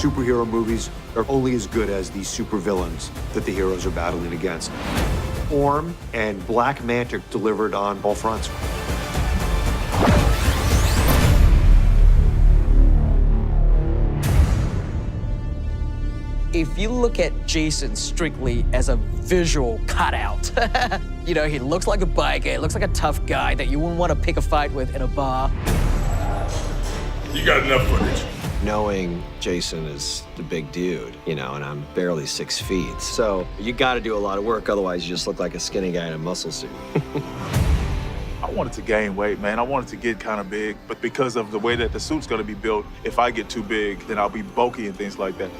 superhero movies are only as good as the supervillains that the heroes are battling against. Orm and Black Manta delivered on all fronts. If you look at Jason strictly as a visual cutout, you know, he looks like a biker, he looks like a tough guy that you wouldn't want to pick a fight with in a bar. You got enough footage. Knowing Jason is the big dude, you know, and I'm barely 6 feet. So you got to do a lot of work, otherwise you just look like a skinny guy in a muscle suit. I wanted to gain weight, man. I wanted to get kind of big, but because of the way that the suit's gonna be built, if I get too big, then I'll be bulky and things like that.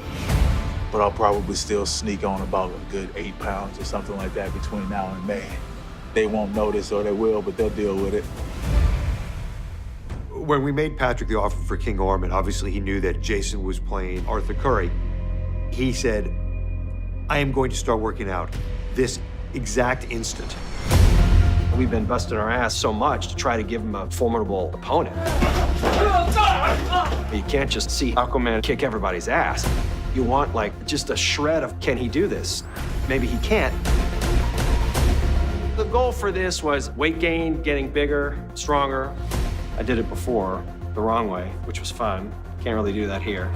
But I'll probably still sneak on about a good 8 pounds or something like that between now and May. They won't notice, or they will, but they'll deal with it. When we made Patrick the offer for King Orm, and obviously he knew that Jason was playing Arthur Curry, he said, I am going to start working out this exact instant. We've been busting our ass so much to try to give him a formidable opponent. You can't just see Aquaman kick everybody's ass. You want, like, just a shred of, can he do this? Maybe he can't. The goal for this was weight gain, getting bigger, stronger. I did it before, the wrong way, which was fun. Can't really do that here.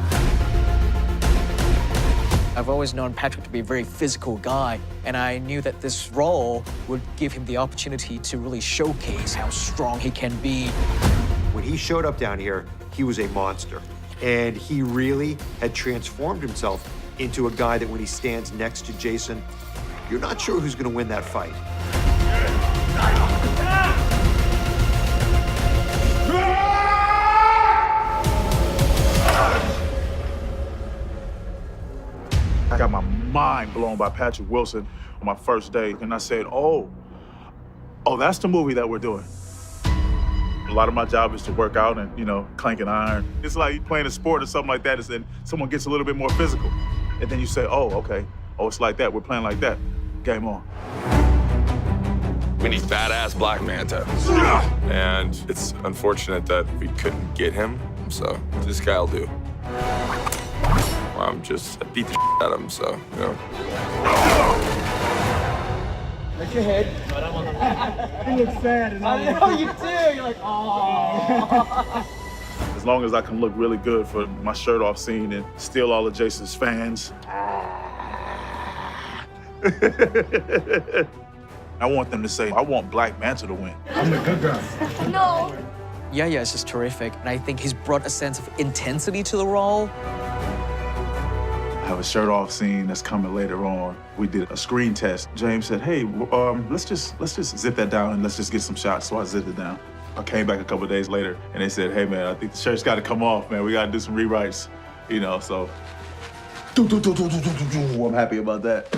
I've always known Patrick to be a very physical guy, and I knew that this role would give him the opportunity to really showcase how strong he can be. When he showed up down here, he was a monster. And he really had transformed himself into a guy that when he stands next to Jason, you're not sure who's gonna win that fight. I got my mind blown by Patrick Wilson on my first day, and I said, oh, that's the movie that we're doing. A lot of my job is to work out and, you know, clank an iron. It's like playing a sport or something like that, and then someone gets a little bit more physical. And then you say, oh, okay. Oh, it's like that. We're playing like that. Game on. We need badass Black Manta. And it's unfortunate that we couldn't get him, so this guy'll do. I beat the shit out of him, so, you know. Lift your head. You look sad. I know you do. You're like, oh. As long as I can look really good for my shirt off scene and steal all of Jason's fans. I want them to say, I want Black Manta to win. I'm the good guy. No. Yeah, it's just terrific, and I think he's brought a sense of intensity to the role. I have a shirt off scene that's coming later on. We did a screen test. James said, hey, let's just zip that down and let's just get some shots. So I zipped it down. I came back a couple of days later and they said, hey man, I think the shirt's gotta come off, man. We gotta do some rewrites, you know, so. I'm happy about that.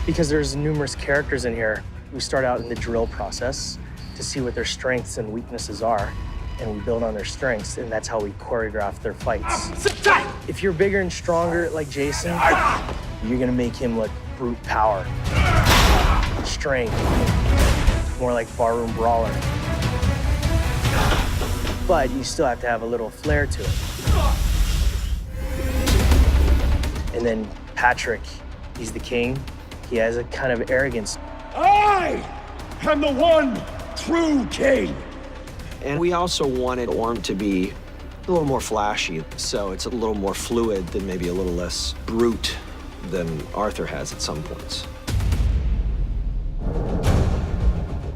Because there's numerous characters in here, we start out in the drill process to see what their strengths and weaknesses are, and we build on their strengths, and that's how we choreograph their fights. If you're bigger and stronger like Jason, you're gonna make him look brute power, strength, more like barroom brawler. But you still have to have a little flair to it. And then Patrick, he's the king. He has a kind of arrogance. I am the one true king. And we also wanted Orm to be a little more flashy, so it's a little more fluid than maybe a little less brute than Arthur has at some points.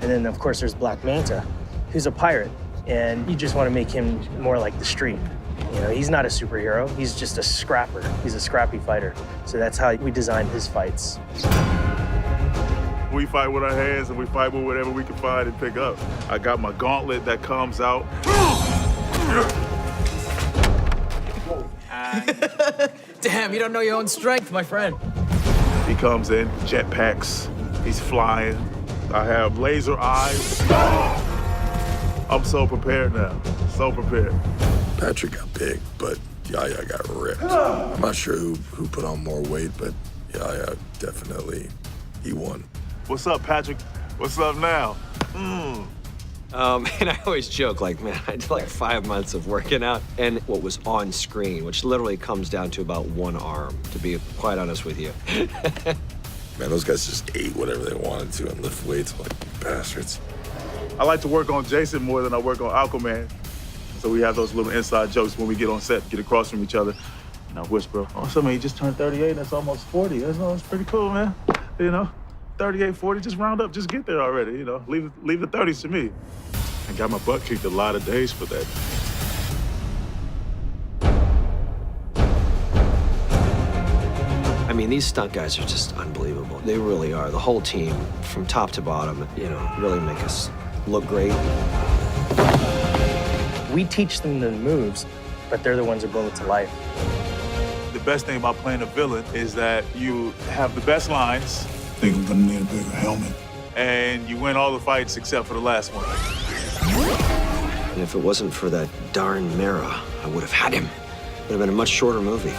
And then, of course, there's Black Manta, who's a pirate, and you just want to make him more like the street. You know, he's not a superhero, he's just a scrapper. He's a scrappy fighter. So that's how we designed his fights. We fight with our hands and we fight with whatever we can find and pick up. I got my gauntlet that comes out. Damn, you don't know your own strength, my friend. He comes in, jetpacks, he's flying. I have laser eyes. I'm so prepared now, so prepared. Patrick got big, but Yaya got ripped. I'm not sure who put on more weight, but Yaya definitely, he won. What's up, Patrick? What's up now? And I always joke, like, man, I did like 5 months of working out. And what was on screen, which literally comes down to about one arm, to be quite honest with you. Man, those guys just ate whatever they wanted to and lift weights like bastards. I like to work on Jason more than I work on Aquaman. So we have those little inside jokes when we get on set, get across from each other. And I whisper, oh, somebody just turned 38, that's almost 40. That's pretty cool, man. You know, 38, 40, just round up, just get there already, you know. Leave the 30s to me. I got my butt kicked a lot of days for that. I mean, these stunt guys are just unbelievable. They really are. The whole team, from top to bottom, you know, really make us look great. We teach them the moves, but they're the ones who bring it to life. The best thing about playing a villain is that you have the best lines. Think I'm gonna need a bigger helmet. And you win all the fights except for the last one. And if it wasn't for that darn mirror, I would have had him. It would have been a much shorter movie.